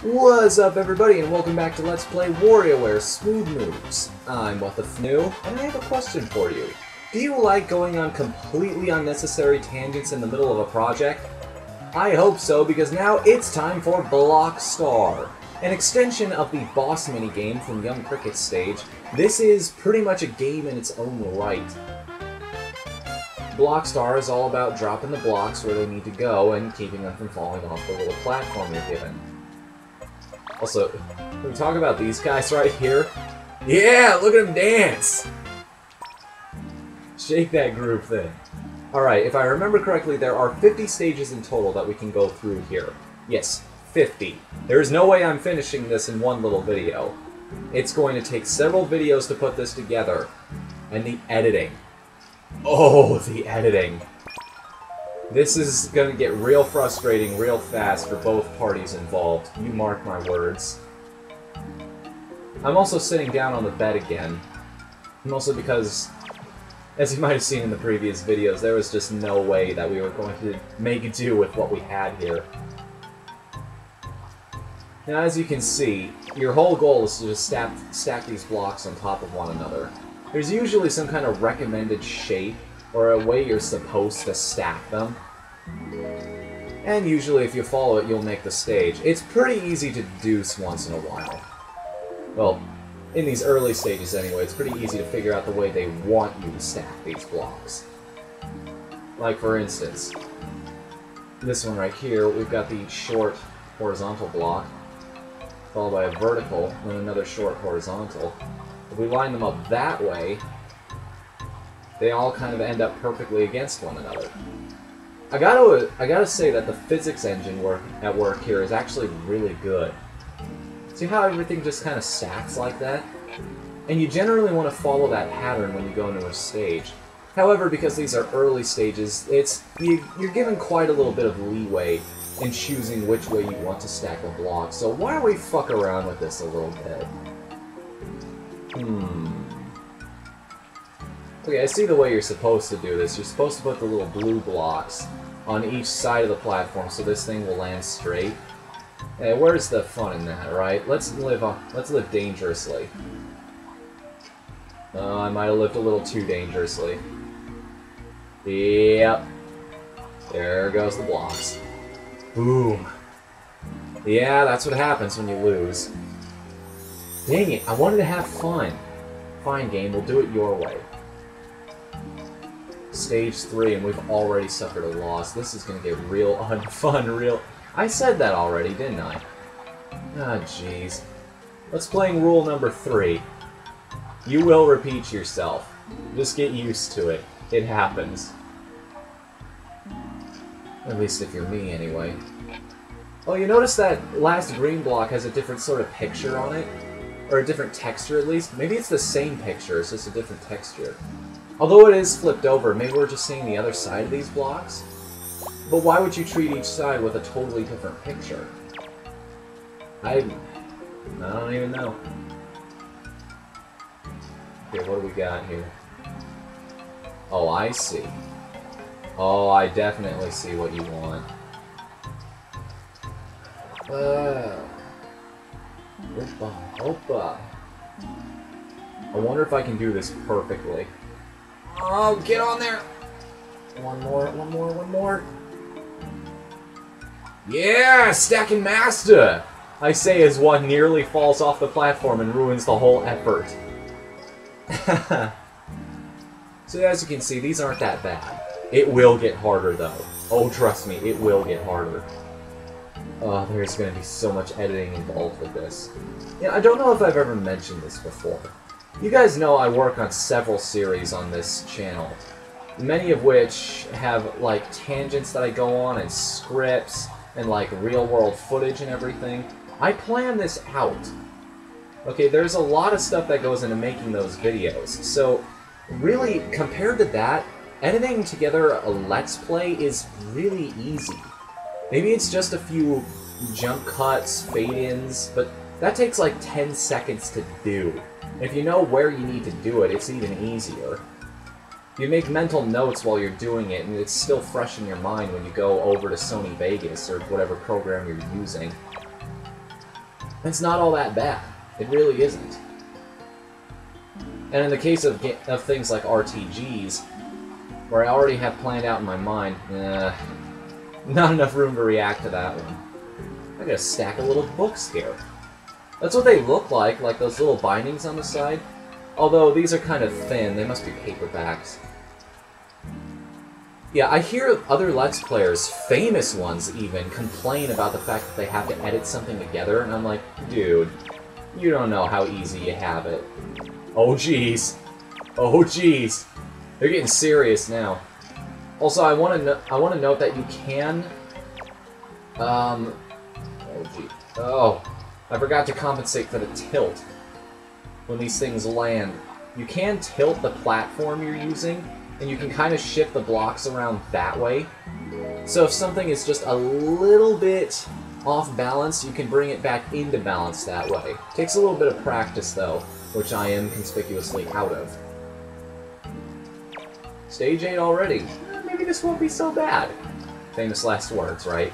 What's up, everybody, and welcome back to Let's Play Warioware Smooth Moves. I'm What the Fnu, and I have a question for you. Do you like going on completely unnecessary tangents in the middle of a project? I hope so, because now it's time for Block Star, an extension of the boss minigame from Young Cricket's stage. This is pretty much a game in its own right. Block Star is all about dropping the blocks where they need to go and keeping them from falling off the little platform you're given. Also, can we talk about these guys right here? Yeah, look at them dance! Shake that groove thing. Alright, if I remember correctly, there are 50 stages in total that we can go through here. Yes, 50. There is no way I'm finishing this in one little video. It's going to take several videos to put this together. And the editing. Oh, the editing. This is going to get real frustrating real fast for both parties involved. You mark my words. I'm also sitting down on the bed again. Mostly because, as you might have seen in the previous videos, there was just no way that we were going to make do with what we had here. Now, as you can see, your whole goal is to just stack these blocks on top of one another. There's usually some kind of recommended shape, or a way you're supposed to stack them. And usually if you follow it, you'll make the stage. It's pretty easy to deduce once in a while. Well, in these early stages anyway, it's pretty easy to figure out the way they want you to stack these blocks. Like for instance, this one right here, we've got the short horizontal block, followed by a vertical, and then another short horizontal. If we line them up that way, they all kind of end up perfectly against one another. I gotta say that the physics engine at work here is actually really good. See how everything just kind of stacks like that? And you generally want to follow that pattern when you go into a stage. However, because these are early stages, you're given quite a little bit of leeway in choosing which way you want to stack the blocks. So why don't we fuck around with this a little bit? Okay, I see the way you're supposed to do this. You're supposed to put the little blue blocks on each side of the platform so this thing will land straight. Hey, where's the fun in that, right? Let's live dangerously. I might have lived a little too dangerously. Yep. There goes the blocks. Boom. Yeah, that's what happens when you lose. Dang it, I wanted to have fun. Fine, game, we'll do it your way. Stage 3, and we've already suffered a loss. This is gonna get real unfun, real... I said that already, didn't I? Ah, jeez. Let's playing rule number 3. You will repeat yourself. Just get used to it. It happens. At least if you're me, anyway. Oh, you notice that last green block has a different sort of picture on it? Or a different texture, at least? Maybe it's the same picture, it's just a different texture. Although it is flipped over, maybe we're just seeing the other side of these blocks? But why would you treat each side with a totally different picture? I don't even know. Okay, what do we got here? Oh, I see. Oh, I definitely see what you want. Opa, opa. I wonder if I can do this perfectly. Oh, get on there! One more. Yeah! Stacking master! I say as one nearly falls off the platform and ruins the whole effort. So as you can see, these aren't that bad. It will get harder though. Oh, trust me, it will get harder. Oh, there's gonna be so much editing involved with this. Yeah, I don't know if I've ever mentioned this before. You guys know I work on several series on this channel, many of which have, like, tangents that I go on, and scripts, and, like, real-world footage and everything. I plan this out. Okay, there's a lot of stuff that goes into making those videos, so really, compared to that, editing together a Let's Play is really easy. Maybe it's just a few jump cuts, fade-ins, but that takes like 10 seconds to do. If you know where you need to do it, it's even easier. You make mental notes while you're doing it, and it's still fresh in your mind when you go over to Sony Vegas, or whatever program you're using. It's not all that bad. It really isn't. And in the case of things like RTGs, where I already have planned out in my mind, not enough room to react to that one. I gotta stack of little books here. That's what they look like those little bindings on the side. Although these are kind of thin, they must be paperbacks. Yeah, I hear other Let's Players, famous ones even, complain about the fact that they have to edit something together, and I'm like, dude, you don't know how easy you have it. Oh jeez. Oh jeez. They're getting serious now. Also, I want to note that you can oh gee. Oh, I forgot to compensate for the tilt when these things land. You can tilt the platform you're using, and you can kind of shift the blocks around that way. So if something is just a little bit off balance, you can bring it back into balance that way. Takes a little bit of practice though, which I am conspicuously out of. Stage 8 already. Maybe this won't be so bad. Famous last words, right?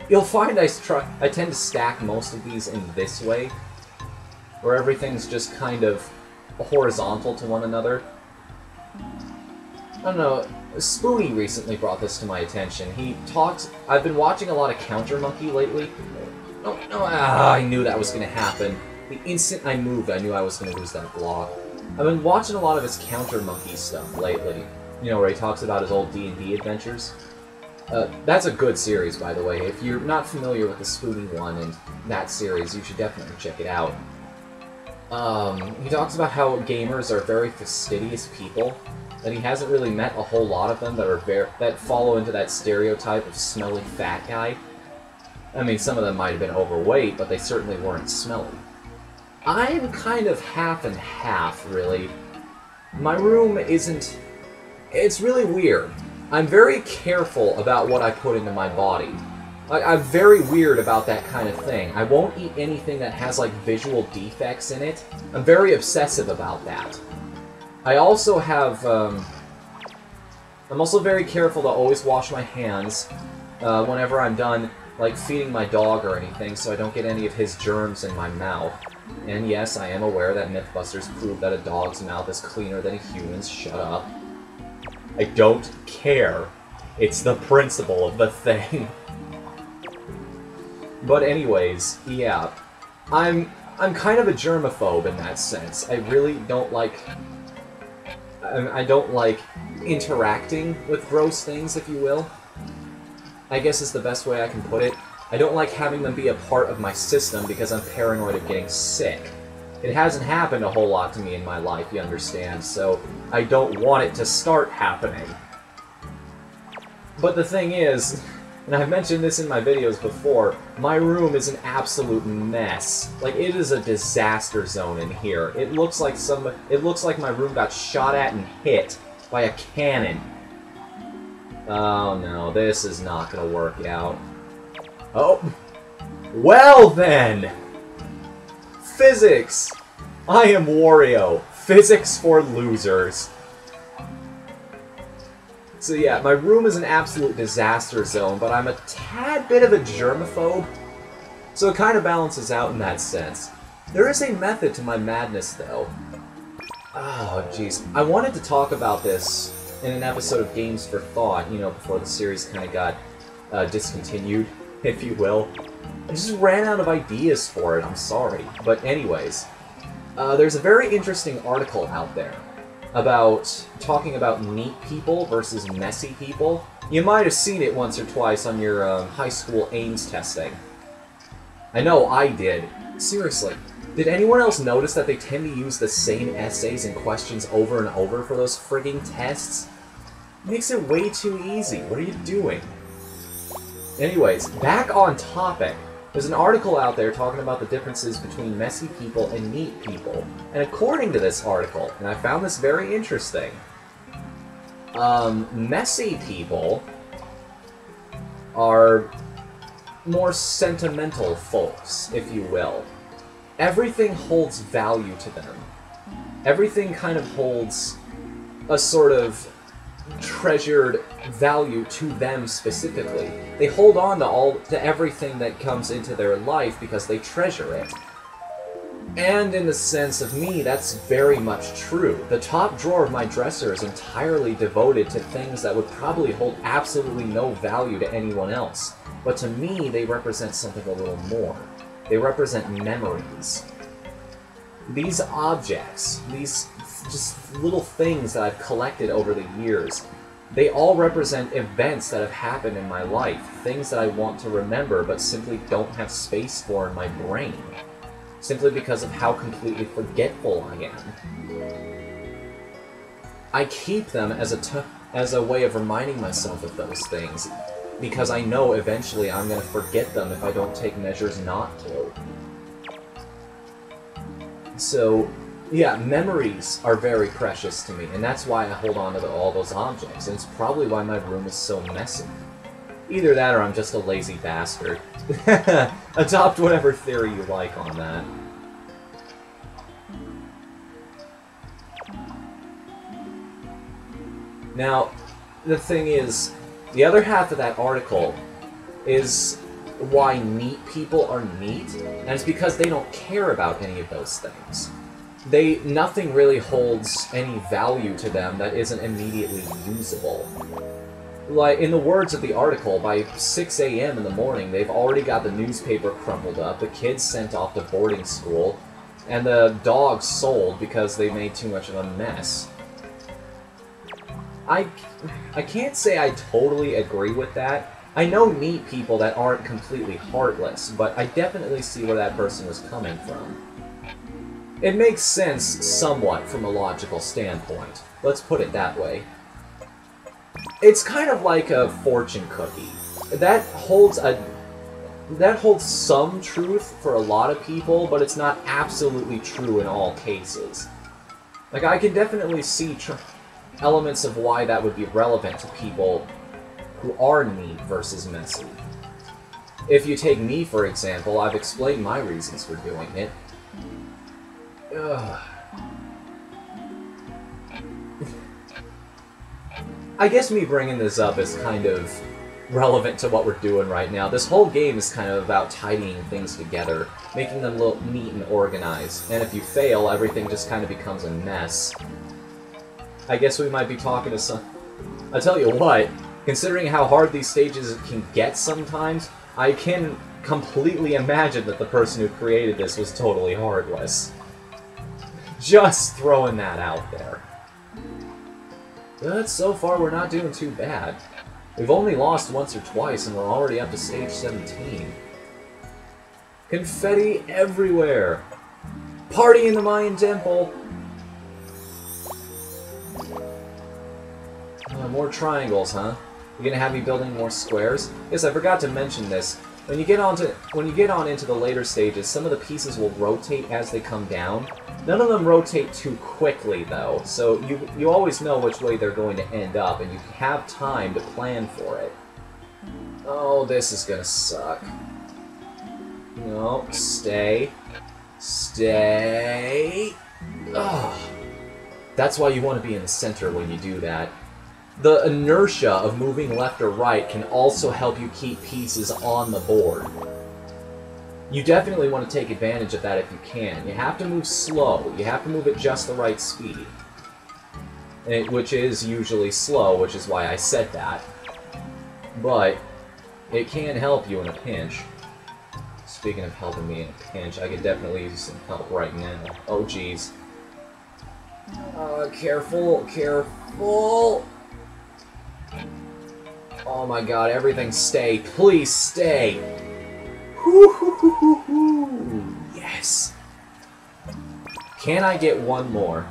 You'll find I tend to stack most of these in this way, where everything's just kind of horizontal to one another. I don't know, Spoony recently brought this to my attention. I've been watching a lot of Counter Monkey lately. I knew that was going to happen. The instant I moved, I knew I was going to lose that block. I've been watching a lot of his Counter Monkey stuff lately. You know, where he talks about his old D&D adventures. That's a good series, by the way. If you're not familiar with the Spoony one and that series, you should definitely check it out. He talks about how gamers are very fastidious people, and he hasn't really met a whole lot of them that follow into that stereotype of smelly fat guy. I mean, some of them might have been overweight, but they certainly weren't smelly. I'm kind of half and half, really. My room isn't... It's really weird. I'm very careful about what I put into my body. I'm very weird about that kind of thing. I won't eat anything that has, like, visual defects in it. I'm very obsessive about that. I also have, I'm also very careful to always wash my hands whenever I'm done, like, feeding my dog or anything, so I don't get any of his germs in my mouth. And yes, I am aware that Mythbusters proved that a dog's mouth is cleaner than a human's. Shut up. I don't care. It's the principle of the thing. But anyways, yeah. I'm kind of a germaphobe in that sense. I really don't like... I don't like interacting with gross things, if you will. I guess is the best way I can put it. I don't like having them be a part of my system because I'm paranoid of getting sick. It hasn't happened a whole lot to me in my life, you understand, so I don't want it to start happening. But the thing is, and I've mentioned this in my videos before, my room is an absolute mess. Like, it is a disaster zone in here. It looks like my room got shot at and hit by a cannon. Oh no, this is not gonna work out. Oh, well then! Physics! I am Wario. Physics for losers. So yeah, my room is an absolute disaster zone, but I'm a tad bit of a germaphobe, so it kind of balances out in that sense. There is a method to my madness, though. Oh, jeez. I wanted to talk about this in an episode of Games for Thought, you know, before the series kind of got discontinued, if you will. I just ran out of ideas for it, I'm sorry. But anyways, there's a very interesting article out there about talking about neat people versus messy people. You might have seen it once or twice on your high school Ames testing. I know I did. Seriously, did anyone else notice that they tend to use the same essays and questions over and over for those frigging tests? It makes it way too easy. What are you doing? Anyways, back on topic. There's an article out there talking about the differences between messy people and neat people. And according to this article, and I found this very interesting, messy people are more sentimental folks, if you will. Everything holds value to them. Everything kind of holds a sort of treasured value to them specifically. They hold on to everything that comes into their life because they treasure it. And in the sense of me, that's very much true. The top drawer of my dresser is entirely devoted to things that would probably hold absolutely no value to anyone else. But to me, they represent something a little more. They represent memories. These objects, these just little things that I've collected over the years, they all represent events that have happened in my life, things that I want to remember but simply don't have space for in my brain, simply because of how completely forgetful I am. I keep them as a way of reminding myself of those things, because I know eventually I'm going to forget them if I don't take measures not to. So, yeah, memories are very precious to me, and that's why I hold on to all those objects, and it's probably why my room is so messy. Either that or I'm just a lazy bastard. Adopt whatever theory you like on that. Now, the thing is, the other half of that article is why neat people are neat, and it's because they don't care about any of those things. Nothing really holds any value to them that isn't immediately usable. Like, in the words of the article, by 6 a.m. in the morning, they've already got the newspaper crumpled up, the kids sent off to boarding school, and the dogs sold because they made too much of a mess. I can't say I totally agree with that. I know neat people that aren't completely heartless, but I definitely see where that person was coming from. It makes sense somewhat from a logical standpoint. Let's put it that way. It's kind of like a fortune cookie. That holds some truth for a lot of people, but it's not absolutely true in all cases. Like, I can definitely see elements of why that would be relevant to people who are neat versus messy. If you take me, for example, I've explained my reasons for doing it. Ugh. I guess me bringing this up is kind of relevant to what we're doing right now. This whole game is kind of about tidying things together, making them look neat and organized, and if you fail, everything just kind of becomes a mess. I guess we might be talking to some... I'll tell you what, considering how hard these stages can get sometimes, I can completely imagine that the person who created this was totally heartless. Just throwing that out there. But so far we're not doing too bad. We've only lost once or twice and we're already up to stage 17. Confetti everywhere! Party in the Mayan temple! More triangles, huh? You're gonna have me building more squares? Yes, I forgot to mention this. When you get on into the later stages, some of the pieces will rotate as they come down. None of them rotate too quickly, though, so you always know which way they're going to end up, and you have time to plan for it. Oh, this is gonna suck. No, stay. Stay. Ugh. That's why you want to be in the center when you do that. The inertia of moving left or right can also help you keep pieces on the board. You definitely want to take advantage of that if you can. You have to move slow. You have to move at just the right speed. Which is usually slow, which is why I said that. But it can help you in a pinch. Speaking of helping me in a pinch, I could definitely use some help right now. Oh, jeez. Careful, careful! Oh my god, everything stay. Please stay! Whoo-hoo-hoo-hoo-hoo! Yes! Can I get one more?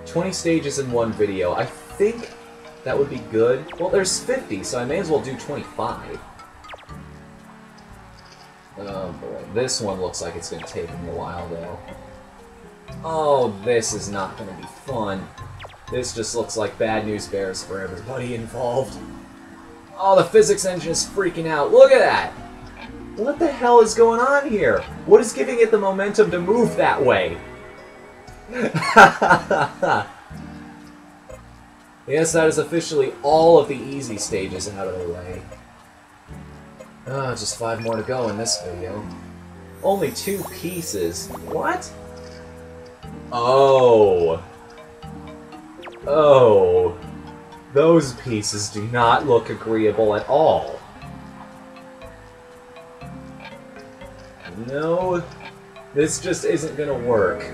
20 stages in one video. I think that would be good. Well, there's 50, so I may as well do 25. Oh boy, this one looks like it's going to take me a while, though. Oh, this is not going to be fun. This just looks like bad news bears for everybody involved. Oh, the physics engine is freaking out. Look at that! What the hell is going on here? What is giving it the momentum to move that way? Yes, that is officially all of the easy stages out of the way. Just 5 more to go in this video. Only 2 pieces. What? Oh. Oh. Those pieces do not look agreeable at all. No, this just isn't gonna work.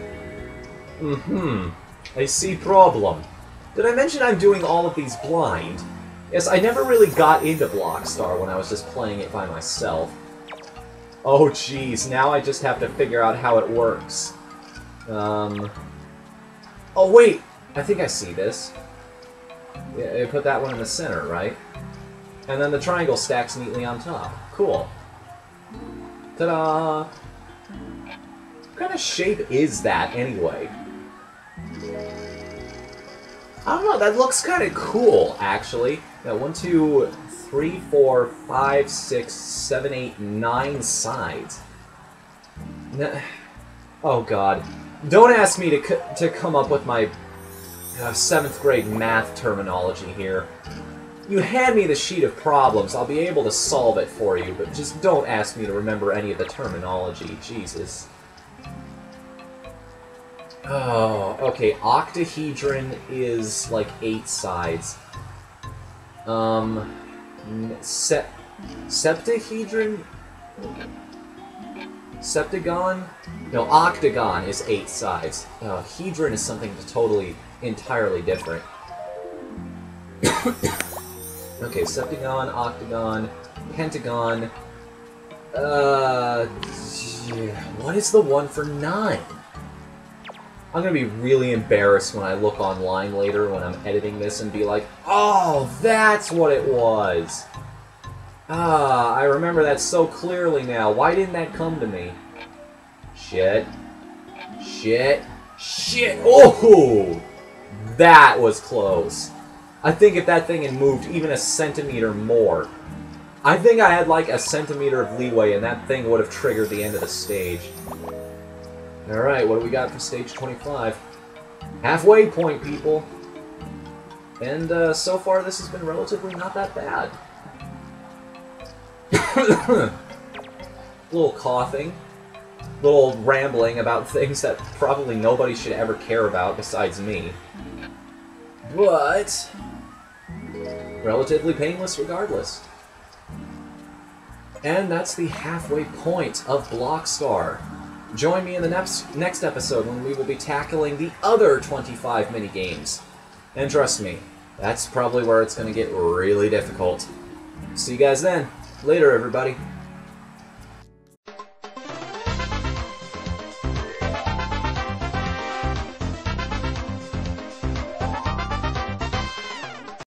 I see problem. Did I mention I'm doing all of these blind? Yes, I never really got into Blockstar when I was just playing it by myself. Oh jeez, now I just have to figure out how it works. Oh wait! I think I see this. Yeah, I put that one in the center, right? And then the triangle stacks neatly on top. Cool. Ta-da! What kind of shape is that, anyway? I don't know, that looks kind of cool, actually. Now, 1, 2, 3, 4, 5, 6, 7, 8, 9 sides. Oh god. Don't ask me to come up with my 7th grade math terminology here. You hand me the sheet of problems, I'll be able to solve it for you, but just don't ask me to remember any of the terminology. Jesus. Oh, okay, octahedron is like 8 sides. Septahedron? Septagon? No, octagon is 8 sides. Hedron is something entirely different. Okay, septagon, octagon, pentagon. What is the one for 9? I'm gonna be really embarrassed when I look online later when I'm editing this and be like, oh, that's what it was! Ah, I remember that so clearly now. Why didn't that come to me? Shit. Shit. Shit! Oh! That was close. I think if that thing had moved even a centimeter more, I think I had like a centimeter of leeway and that thing would have triggered the end of the stage. Alright, what do we got for stage 25? Halfway point, people! And so far this has been relatively not that bad. Little coughing. Little rambling about things that probably nobody should ever care about besides me. But relatively painless regardless. And that's the halfway point of Blockstar. Join me in the next episode when we will be tackling the other 25 minigames. And trust me, that's probably where it's going to get really difficult. See you guys then. Later, everybody.